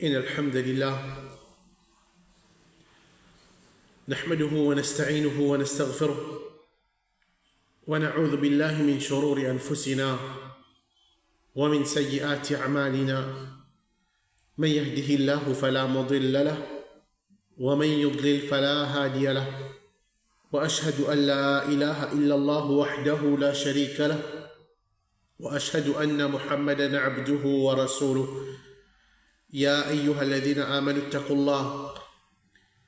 إن الحمد لله نحمده ونستعينه ونستغفره ونعوذ بالله من شرور أنفسنا ومن سيئات أعمالنا من يهده الله فلا مضل له ومن يضلل فلا هادي له وأشهد أن لا إله إلا الله وحده لا شريك له وأشهد أن محمدا عبده ورسوله يا أيها الذين آمنوا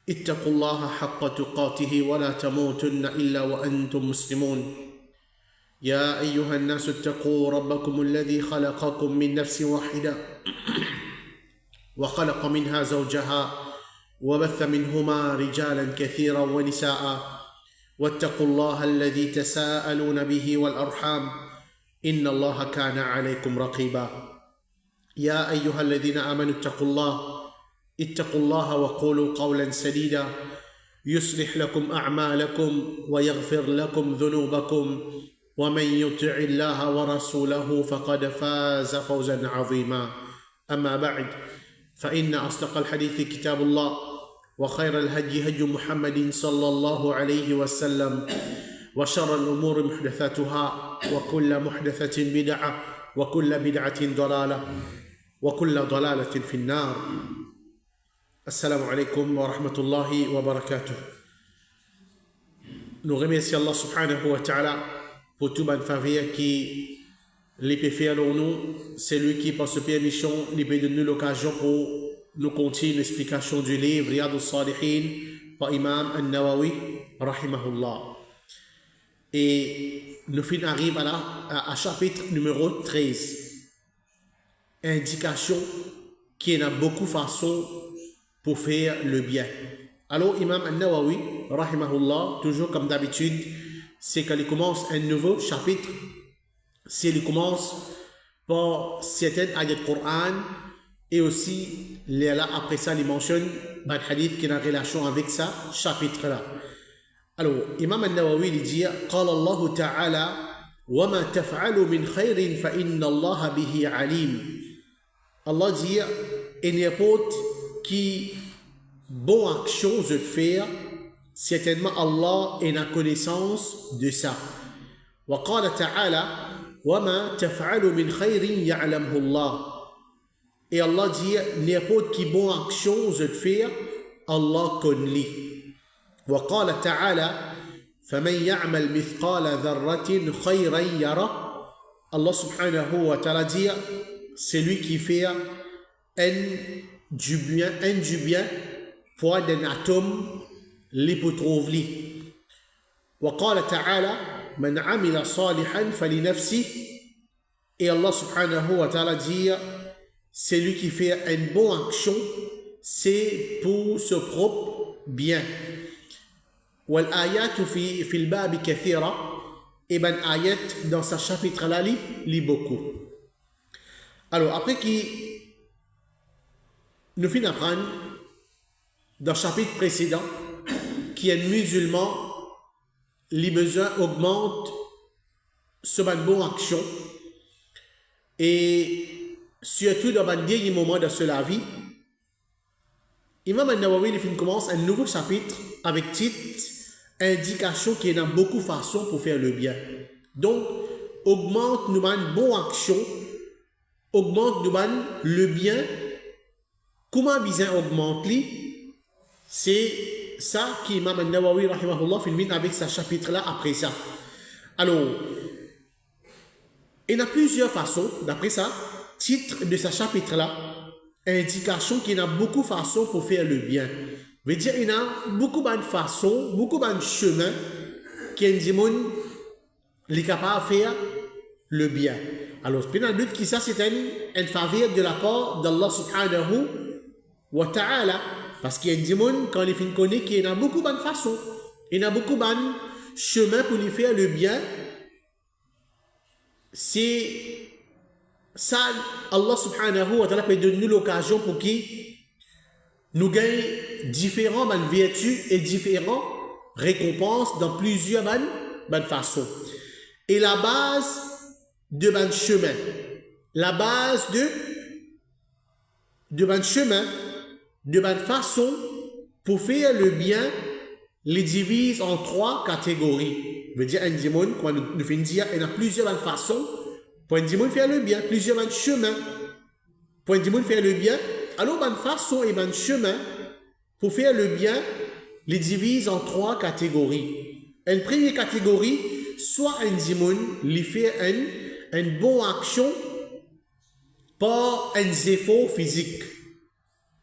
اتقوا الله حق تقاته ولا تموتن إلا وأنتم مسلمون يا أيها الناس اتقوا ربكم الذي خلقكم من نفس واحدة وخلق منها زوجها وبث منهما رجالا كثيرا ونساء واتقوا الله الذي تساءلون به والأرحام إن الله كان عليكم رقيبا يا أيها الذين آمنوا اتقوا الله وقولوا قولا سديدا يصلح لكم أعمالكم ويغفر لكم ذنوبكم ومن يطع الله ورسوله فقد فاز فوزا عظيما أما بعد فإن أصدق الحديث كتاب الله وخير الهدي هدي محمد صلى الله عليه وسلم وشر الأمور محدثاتها وكل محدثة بدعة وكل بدعة ضلالة وكل ضلالة في النار. Assalamu alaikum wa rahmatullahi wa barakatuh. Nous remercions Allah subhanahu wa ta'ala pour tout bon faveur qui peut faire pour nous. C'est lui qui, par cette permission, peut donner l'occasion pour nous continuer l'explication du livre Riyad al-Salihin par Imam al-Nawawi rahimahullah. Et nous arrivons à chapitre numéro 13. Indication qui a beaucoup de façons pour faire le bien. Alors, Imam al-Nawawi, rahimahullah, toujours comme d'habitude, c'est qu'il commence un nouveau chapitre. C'est qu'il commence par certaines ayats du Coran et aussi, là, après ça, il mentionne un hadith qui a une relation avec ça, chapitre-là. Alors, Imam al-Nawawi, il dit, قال الله تعالى وما تفعلوا من خير فإن الله به عليم. Allah dit, et n'importe qui bonne action de faire, certainement Allah est en connaissance de ça. وقال تعالى وما تفعلوا من خير يعلمه الله. Et Allah dit, n'importe qui bonne action de faire, Allah connaît. وقال تعالى فمن يعمل مثقال ذرة خيرا يره. Allah subhanahu wa ta'ala dit, c'est lui qui fait du bien poids d'un atome l'hypotrouve-li. وقال تعالى من عمل صالحا فلنفسه. Et Allah subhanahu wa ta'ala dit, c'est lui qui fait une bonne action, c'est pour ce propre bien. والآيات في الباب كثيرة. Et ben ayat dans ce chapitre-là lit beaucoup. Alors, après qui nous finit d'apprendre dans le chapitre précédent qui est musulman, les besoins augmentent sur une bonne action et surtout dans un dernier moment de la vie, Imam al-Nawawi commence un nouveau chapitre avec titre indication qu'il y a beaucoup de façons pour faire le bien. Donc, augmente nous une bonne action, augmente nous le bien. Comment bien augmente-li? C'est ça qu'Imam al-Nawawi rahimahullah filme avec ce chapitre-là après ça. Alors, il y a plusieurs façons, d'après ça, titre de ce chapitre-là, indication qu'il y a beaucoup de façons pour faire le bien. Veut dire il y a beaucoup de façons, beaucoup de chemins qui est capable de faire le bien. Alors, c'est un but qui ça, c'est un faveur de la part d'Allah subhanahu wa ta'ala. Parce qu'il y a des gens, quand les filles connaissent, qu'il y a beaucoup de façons. Il y a beaucoup de chemins pour lui faire le bien. C'est ça, Allah subhanahu wa ta'ala peut donner l'occasion pour qu'il nous gagne différentes vertus et différentes récompenses dans plusieurs bonnes façons. Et la base de bon chemin, la base de de ban chemin, de ban façon pour faire le bien, les divise en 3 catégories. Veut dire un dimon, quand nous finissons dire, il y a plusieurs façons pour un dimon faire le bien, plusieurs chemins pour un dimon faire le bien. Alors, ban façon et ban chemin pour faire le bien, les divise en 3 catégories. Une première catégorie, soit un dimon, lui fait une bonne action par un effort physique,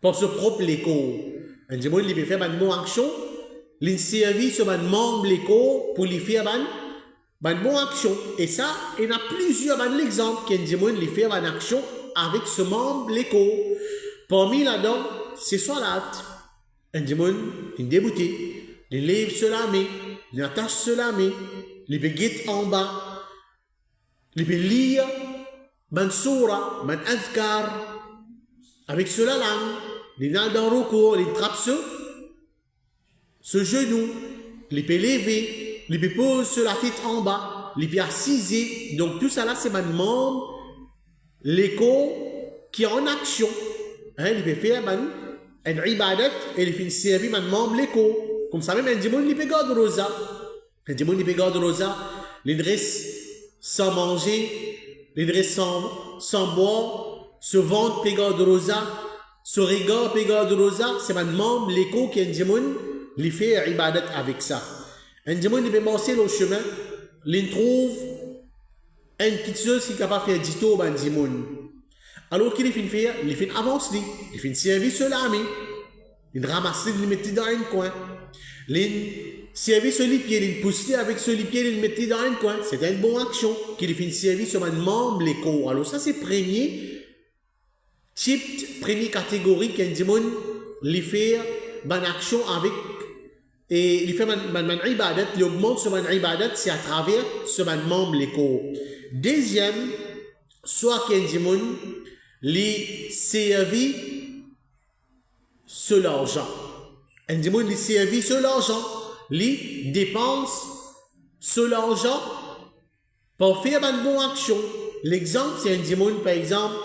par ce propre l'écho. Un dimon, lui fait une bonne action, il servit sur un membre l'écho pour lui faire une bonne action. Et ça, il y a plusieurs exemples qu'un dimon lui fait une action avec ce membre l'écho. Parmi là-dedans, c'est salat. Un dimon, il débute, il lève sur la main, il attache sur la main, il peut guetter en bas, il peut lire, man soura, man azkar, avec cela langue, il n'a dans le recours, il trappe ce genou, il peut lever, il peut poser sur la tête en bas, il peut assiser. Donc tout ça là, c'est un membre, l'écho qui est en action. Hein, il peut faire un ibadat et il fait servir un membre l'écho. Comme ça même, un dimon, il peut garder rosa. Un dimon, il peut garder rosa, il dresse sans manger, il dresse sans boire, ce ventre peut garder rosa, ce regard peut garder rosa, c'est un membre l'écho qui est un dimon. Il fait ibadat avec ça. Un dimon, il peut marcher le chemin, il trouve une petite chose qui est capable de faire du tout, un dimon. Alors qu'il fait faire, il fait avance, il fait service sur la main, il ramasse, il met dans un coin. Il service sur les pieds, il pousse avec sur les pieds, il met dans un coin. C'est une bonne action qu'il fait service sur un membre l'écho. Alors ça, c'est premier type, première catégorie qu'un dimon, il fait une action avec. Et il fait un ibadat, il augmente sur un ibadat, c'est à travers ce membre l'écho. Deuxième, soit qu'un dimon, il servit sur l'argent. Un dimon, il servit sur l'argent. Il dépense sur l'argent pour faire une bonne action. L'exemple, c'est un dimon, par exemple,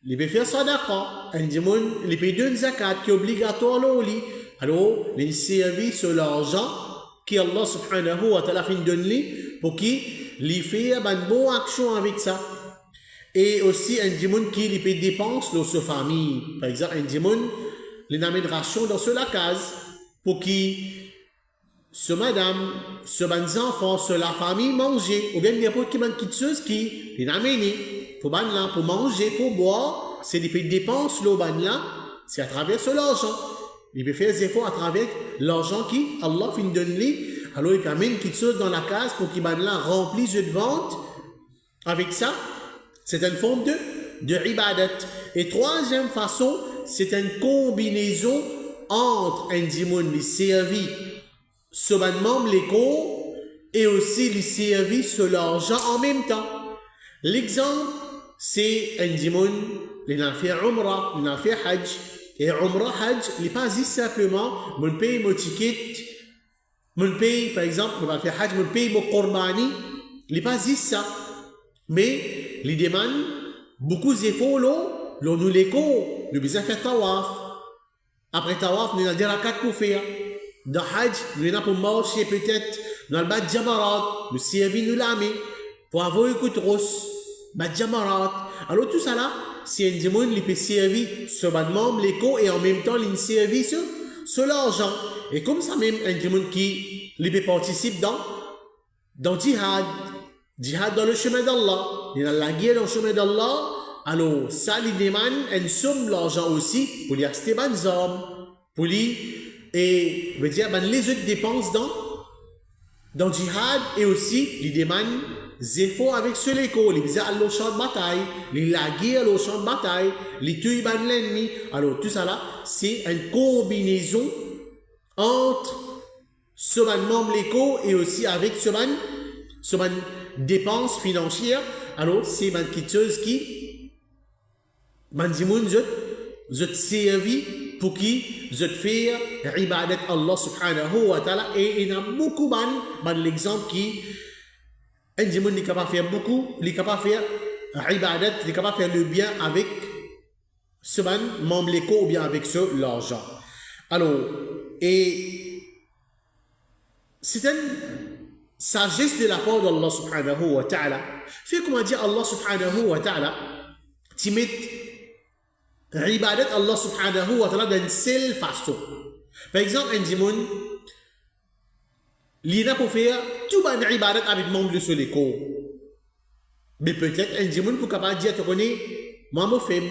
il peut faire sadaqa. Un dimon, il peut donner zakat qui est obligatoire au lit. Alors, il servit sur l'argent qu'Allah subhanahu wa ta'ala fait donner pour qu'il fait une bonne action avec ça. Et aussi, un dimon qui peut dépenser dans sa famille. Par exemple, un dimon, il amène ration dans la case pour qu'il, ce madame, ce ban enfants, ce la famille manger. Ou bien n'importe quelle chose qui il amène pour manger, pour boire. C'est des dépenses, le ban là, c'est à travers l'argent. Il peut faire des efforts à travers l'argent qui Allah fait donner. Alors il amène quelque chose dans la case pour qu'il remplisse de vente. Avec ça, c'est une forme de ibadat. Et troisième façon, c'est une combinaison entre un dimon qui servit sur un membre l'écho et aussi qui servit sur l'argent en même temps. L'exemple, c'est un dimon qui a fait Umrah, qui a fait Hajj. Et Umrah, Hajj, il n'est pas dit simplement, mon paye mon ticket, mon paye, par exemple, on va faire Hajj, mon paye mon Qorbani, il n'est pas dit ça. Mais, il demande beaucoup d'efforts, nous l'écho, nous besoin faire tawaf. Après tawaf, nous avons des rakats pour faire. Dans Hajj, nous avons pour marcher peut-être, nous avons des jamarat, nous servir nous l'âme, pour avoir un coup de rosse, des jamarat. Alors tout ça là, c'est un dimon qui peut servir sur un membre l'écho et en même temps il servir sur l'argent. Et comme ça même un dimon qui peut participer dans djihad dans le chemin d'Allah, il a la guerre dans le chemin d'Allah. Alors ça il demande une somme d'argent aussi pour lui acheter des armes, pour lui et veut dire les autres dépenses dans djihad et aussi il demande efforts avec ce l'écho, il faisait au champ de bataille, il la guerre au champ de bataille, il tue l'ennemi. Alors tout ça là, c'est une combinaison entre ce membre l'écho et aussi avec ce dépenses financières. Alors c'est quelque chose qui mandimoun zot servi pour qui zot faire ibadat Allah subhanahu wa ta'ala. Et il y a beaucoup l'exemple qui un dimon est capable de faire beaucoup, il est capable de faire ibadat, il est capable de faire le bien avec ce ban membre ou bien avec ce l'argent. Alors, et c'est une sagesse de la part d'Allah subhanahu wa ta'ala. Fait comment dire Allah subhanahu wa ta'ala, tu mets ibadat Allah subhanahu wa ta'ala d'une seule façon. Par exemple, un dimon, l'ina pour faire tout ban ibadat avec membre de ce l'écho. Mais peut-être un dimon pour capable dire, tu connais, moi, mon femme,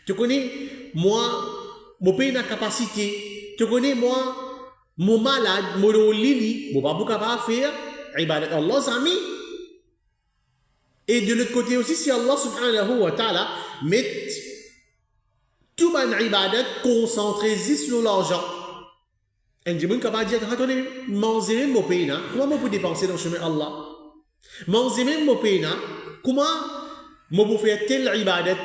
tu connais, moi, mon pays n'a capacité, tu connais, moi, mon malade, mon lili, mon pas pour capable faire ibadat Allah, zami. Et de l'autre côté aussi, si Allah subhanahu wa ta'ala met tout ban ibadat concentré sur l'argent. Un dimon capable dire, attendez, manger même mon pays, comment on peut dépenser dans le chemin Allah? Manger même mon pays, comment on peut faire tel ibadat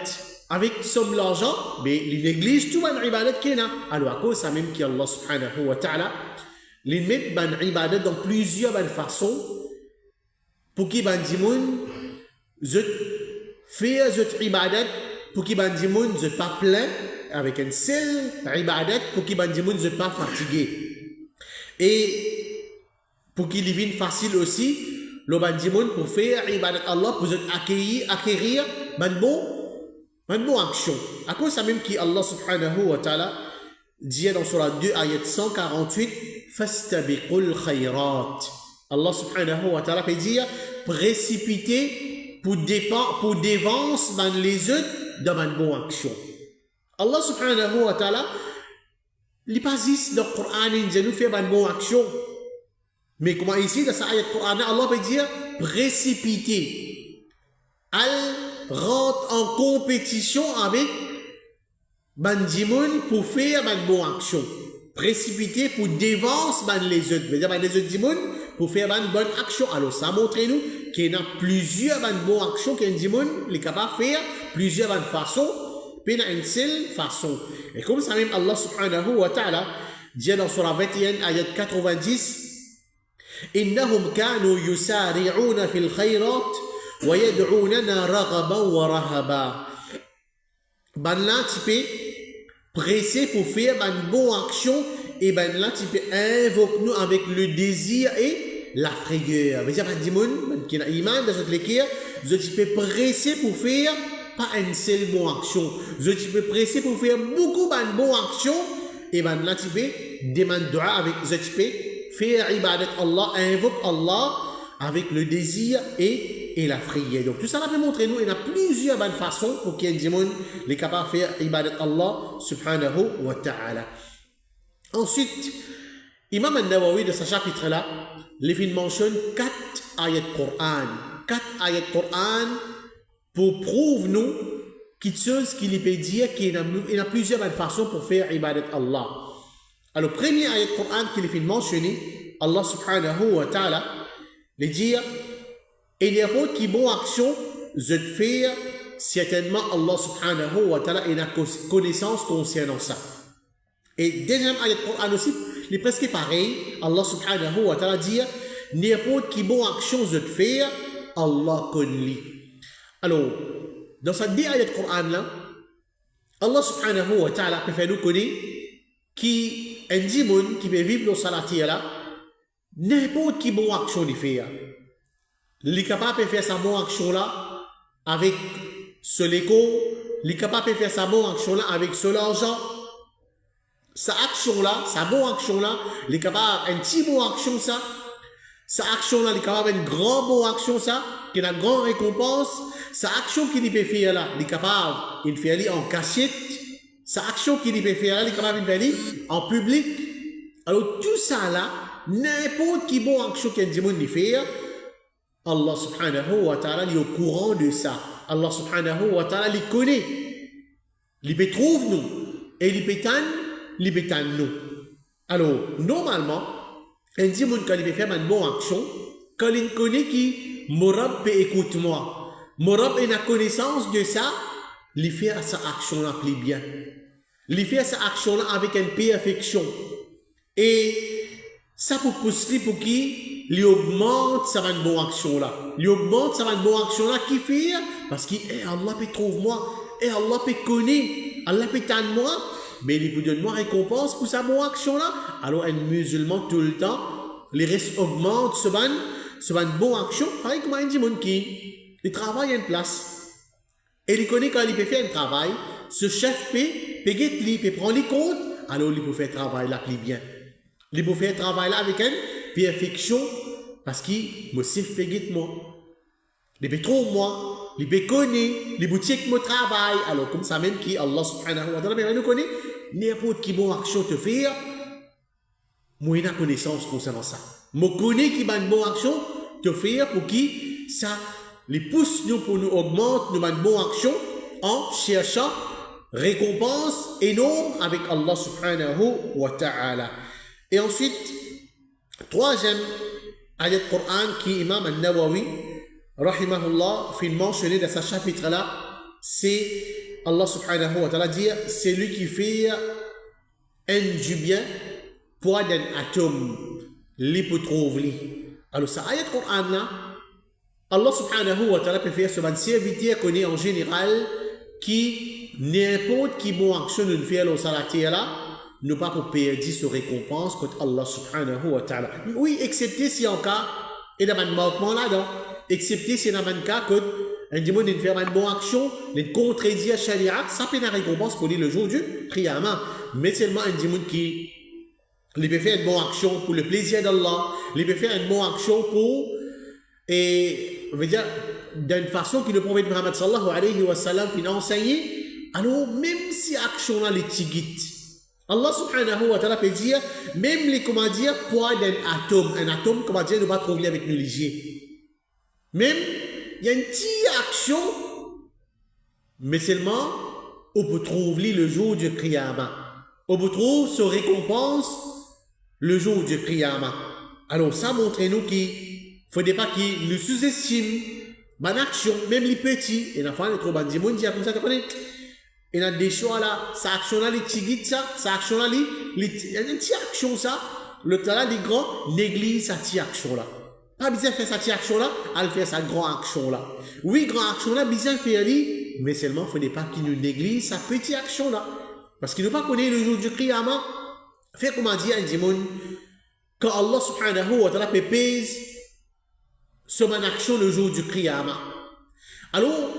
avec son l'argent? Mais il néglige tout ban ibadat qu'il y a. Alors à cause ça même qui Allah subhanahu wa ta'ala, il met ban ibadat dans plusieurs façons pour qu'il ban dimon je fais cette ibadat pour qu'il ban dimon je pas plein avec un seul ibadat pour qu'il ban dimon je pas fatigué. Et pour qu'il devienne facile aussi, le bandimon pour faire ibadat Allah, pour acquérir une bonne action. À cause ça même qui Allah subhanahu wa ta'ala dit dans Surah 2, ayat 148, Fastabiqul khayrat. Allah subhanahu wa ta'ala peut dire, précipiter pour dévance dans les autres dans une bonne action. Allah subhanahu wa ta'ala il passe dans le Coran, il nous fait une bonne action. Mais comment ici, dans cette ayat Coran, Allah peut dire précipiter. Elle rentre en compétition avec Bandimoun pour faire une bonne action. Précipiter pour dévance les autres. C'est-à-dire les autres Dimoun pour faire une bonne action. Alors ça montre nous qu'il y a plusieurs bonnes actions qu'un Dimoun est capable de faire, plusieurs bonnes façons. Puis une seule façon. Et comme ça même Allah subhanahu wa ta'ala dit dans Surah 21, ayat 90, إنهم كانوا يسارعون في الخيرات ويدعوننا رغبا ورهبا. Ben là tu peux presser pour faire une bonne action et ben là tu peux invoquer nous avec le désir et la frayeur. Veut dire ben dimon qui a iman dans cette lecture, je peux presser pour faire pas une seule bonne action. Je peux presser pour faire beaucoup de bonnes actions. Et bien là, tu peux demander dua avec, je peux faire ibadat Allah, invoque Allah avec le désir et la prière. Donc tout ça, peut montrer nous, il y a plusieurs bonnes façons pour qu'il y ait des gens qui sont capables de faire ibadat Allah subhanahu wa ta'ala. Ensuite, Imam al-Nawawi de ce chapitre-là, il mentionne 4 ayats Coran. 4 ayats Coran pour prouver nous quelque chose qu'il peut dire qu'il y a plusieurs façons pour faire ibadat Allah. Alors, le premier ayat Coran qu'il fait mentionner, Allah subhanahu wa ta'ala, il dit, il y a pas qui bonne action, je te fais, certainement Allah subhanahu wa ta'ala, il a connaissance concernant ça. Et deuxième ayat Coran aussi, il est presque pareil, Allah subhanahu wa ta'ala dit, n'importe qui bonne action je te fais, Allah connaît. Alors, dans cette deux ayat Coran là, Allah subhanahu wa ta'ala peut faire nous connaître qui un dimon qui peut vivre dans salatia là, n'importe qui bonne action il fait. Il est capable de faire sa bonne action là avec ce l'écho, il est capable de faire sa bonne action là avec ce l'argent. Sa action là, sa bonne action là, il est capable un petit bonne action ça. Sa action là, il est capable une grande bonne action ça, qui a une grande récompense. Sa action qu'il peut faire là, il est capable de faire en cachette. Sa action qu'il peut faire là, il est capable de faire en public. Alors tout ça là, n'importe qui bonne action qu'un démon fait, Allah subhanahu wa ta'ala est au courant de ça. Allah subhanahu wa ta'ala il connaît. Il peut trouver nous. Et il peut tendre nous. Alors, normalement, un démon quand il peut faire une bonne action, quand il connaît qui, mon Rab peut écouter moi. Mon Rab a connaissance de ça, il fait sa action là plus bien. Il fait sa action là avec une perfection. Et ça pour pousser pour qui il augmente sa bonne action là. Il augmente sa bonne action là qui fait parce que Allah peut trouver moi et Allah peut connaître Allah peut t'en moi, mais il peut donner moi récompense pour sa bonne action là. Alors, un musulman tout le temps, les restes augmentent, se van bonne action. Pareil comme un monde qui, il travaille à une place. Et il connaît quand il peut faire un travail, ce chef peut prendre les comptes, alors il peut faire un travail là plus bien. Il peut faire un travail là avec une perfection, parce qu'il me sait payer moi. Il peut trop moi, il peut connaître, les boutiques me travaillent. Alors comme ça même qui Allah subhanahu wa ta'ala, nous connaît, n'importe qui bonne action te faire, moi j'ai connaissance concernant ça. Moi connais qui bonne action te faire pour qui ça les pousse nous pour nous augmenter nous bonne action en cherchant récompense énorme avec Allah subhanahu wa ta'ala. Et ensuite, troisième ayat Coran qui Imam al-Nawawi rahimahullah fait mentionner dans ce chapitre là, c'est Allah subhanahu wa ta'ala dire c'est lui qui fait un du bien poids d'un atome l'hypotrouve-li. Alors ça ayat Coran là, Allah subhanahu wa ta'ala peut faire ce ban serviteur qu'on est en général qui n'importe qui bon action nous fait au salatier là, nous pas pour perdre ce récompense contre Allah subhanahu wa ta'ala. Oui, excepté si en cas, et dans un manquement là-dedans, excepté si dans un cas que un démon ne fait une bonne action, ne contredit la charia, ça peut être une récompense pour lui le jour du qiyamah. Mais seulement un démon qui il peut faire une bonne action pour le plaisir d'Allah, il peut faire une bonne action pour, et on veut dire, d'une façon que le prophète Muhammad sallallahu alayhi wa sallam a enseigné, alors même si l'action là les tigit, Allah subhanahu wa ta'ala peut dire, même les, comment dire, poids d'un atome, comment dire, ne va pas trouver avec nous léger. Même, il y a une petite action, mais seulement, on peut trouver le jour du qiyamah. On peut trouver sa récompense le jour du qiyamah. Alors, ça montre-nous qu'il ne faudrait pas qu'il nous sous-estime, mon action, même les petits, et la fois, on est trop bandit, on dit comme ça, tu connais? Il y a des choix là, ça action là, les tigits, ça action là, il y a une petite action ça, le talent des grands néglige sa petite action là. Pas besoin de faire sa petite action là, elle fait sa grande action là. Oui, grande action là, besoin de faire lui, mais seulement, il ne faut pas qu'il nous néglige sa petite action là. Parce qu'il ne pas connaître le jour du qiyamah. Fait comment dire, un démon, quand Allah subhanahu wa ta'ala pèse sur mon action le jour du qiyamah. Alors,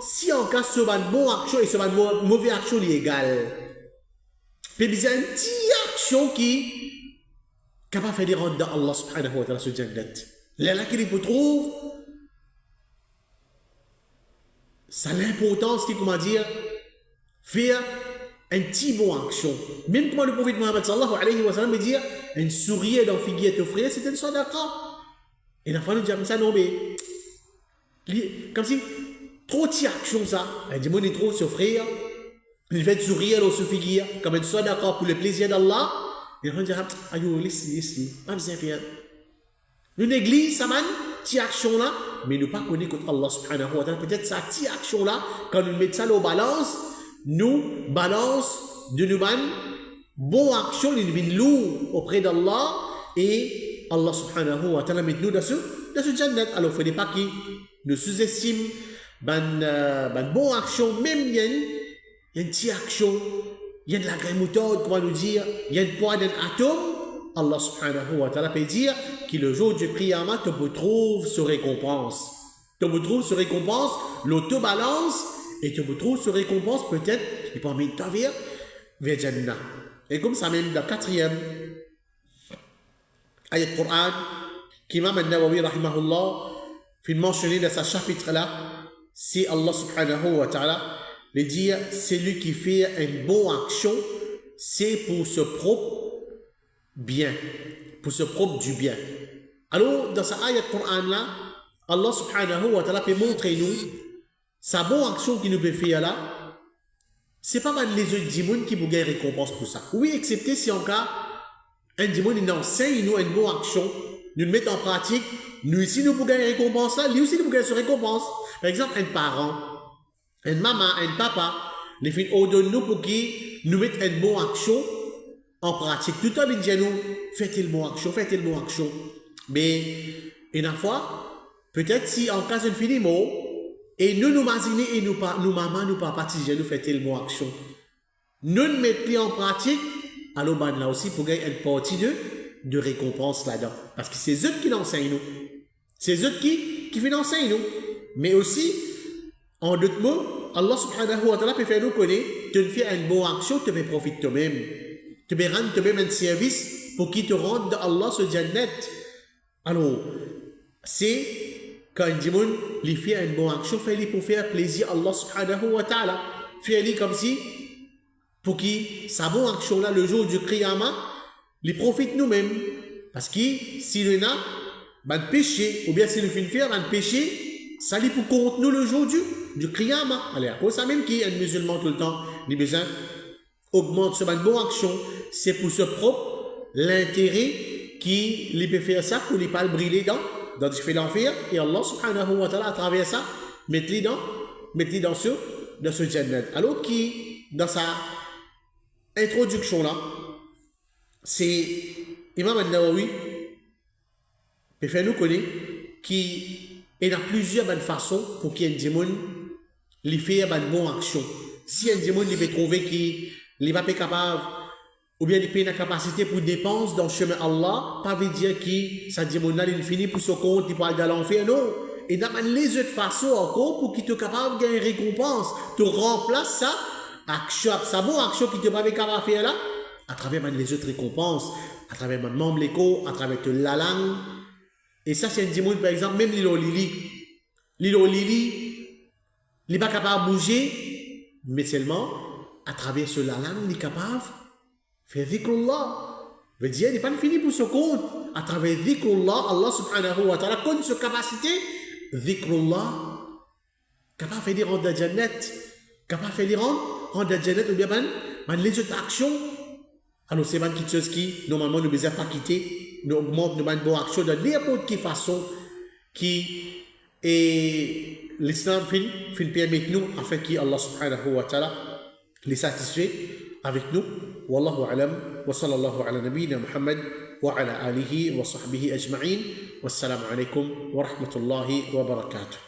si en cas ce bonne action et ce mauvaise action est égal, il y a une petite action qui est capable de faire des rendres d'Allah subhanahu wa ta'ala sur Jannat. Là qu'il peut trouver, ça a l'importance qui, comment dire, faire une petite bonne action. Même comme le prophète Muhammad sallallahu alayhi wa sallam dit, un sourire dans figure de frère, c'est une sadaqa. Et la fois nous dit comme ça, non mais, comme si, trop de action ça. Un démon est trop sur frère. Il fait sourire dans ce figure, comme une sadaqa pour le plaisir d'Allah. Et on dit, aïe, laisse-le, pas besoin de faire. Nous néglige ça, man, cette action là, mais nous pas connaître contre Allah subhanahu wa ta'ala. Peut-être cette petite action là, quand nous mettons ça au balance, nous balance de nous man, bonne action, il vient lourd auprès d'Allah, et Allah subhanahu wa ta'ala met nous dans ce jannat. Alors, il ne faut pas qu'il nous sous-estime bonne action, même il y a une petite action, il y a de la graine moutarde, comment nous dire, il y a une poids d'un atome, Allah subhanahu wa ta'ala peut dire que le jour du qiyamah, tu peux trouver ce récompense. Tu peux trouver ce récompense, l'auto-balance, et tu peux trouver ce récompense peut-être, et parmi ta vie, vers Jannah. Et comme ça même, la quatrième ayat Coran, qu'Imam al-Nawawi rahimahullah fait mentionner dans ce chapitre là, c'est Allah subhanahu wa ta'ala, le dire, c'est lui qui fait une bonne action, c'est pour ce propre bien, pour ce propre du bien. Alors, dans cette ayat Coran là, Allah subhanahu wa ta'ala peut montrer nous, sa bonne action qu'il nous peut faire là, c'est pas mal les autres démons qui vous gagnent récompense pour ça. Oui, excepté si en cas, un démon il enseigne nous une bonne action, nous le mettons en pratique, nous ici nous pouvons gagner récompense là, lui aussi nous pouvons gagner ce récompense. Par exemple, un parent, une maman, un papa, les filles ordonnent nous pour qu'ils nous mettent une bonne action en pratique. Tout le temps, ils disent nous, faites une bonne action. Mais, une fois, peut-être si en cas d'une fille mot, Et nous imaginons et nous maman, nous papa, si nous fait tellement action. Nous mettons en pratique, alors ben là aussi pour gagner une partie de récompense là-dedans. Parce que c'est eux qui l'enseignent nous. C'est eux qui l'enseignent nous. Mais aussi, en d'autres mots, Allah subhanahu wa ta'ala peut faire nous connaître, tu fais une bonne action, tu peux profiter toi-même. Tu peux rendre toi-même un service pour qu'il te rende Allah ce jannat. Alors, c'est quand un monde lui fait une bonne action, fait-lui pour faire plaisir à Allah subhanahu wa ta'ala. Fait-lui comme si, pour qu'il, sa bonne action là, le jour du Qiyamah, lui profite nous-mêmes. Parce que s'il y a un péché, ou bien s'il fait faire un péché, ça lui pour compte nous le jour du Qiyamah. Allez, à cause ça même qui est un musulman tout le temps, il a besoin augmente ce bonne action, c'est pour ce propre, l'intérêt qui lui peut faire ça, pour lui pas le brûler dans du fait l'enfer, et Allah subhanahu wa ta'ala à travers ça, mettre-lui dans ce jannat. Alors qui, dans sa introduction là, c'est Imam al-Nawawi peut faire nous connaître qui est dans plusieurs bonnes façons pour qu'il y ait un démon lui faire une bonne action. Si un démon lui peut trouver qu'il n'est pas capable ou bien il a une capacité pour dépenser dans le chemin Allah, pas veut dire que ça démon là il finit pour son compte, il peut aller dans l'enfer, non. Et dans les autres façons encore pour qu'il soit capable de gagner une récompense, tu remplaces ça, action, sa bonne action qui te pas capable de faire là, à travers les autres récompenses, à travers mon membre l'écho, à travers la langue. Et ça c'est un démon par exemple, même Lilo Lili, il n'est pas capable de bouger, mais seulement à travers ce la langue, il est capable de faire dhikrullah. Veut dire, il n'est pas fini pour ce compte. À travers dhikrullah, Allah subhanahu wa ta'ala connaît cette capacité, dhikrullah, capable de faire des rangs de jannat, capable de faire des rangs de jannat, ou bien les autres actions. Alors c'est quelque chose qui, normalement, ne besoin pas quitter, nous augmente nos bonnes actions de n'importe quelle façon qui est l'islam fin permet nous afin qu'Allah subhanahu wa ta'ala les satisfait avec nous. Wallahu alam wa sallallahu ala nabiyyina Muhammad wa ala alihi wa sahbihi ajma'in. Wassalamu alaikum wa rahmatullahi wa barakatuh.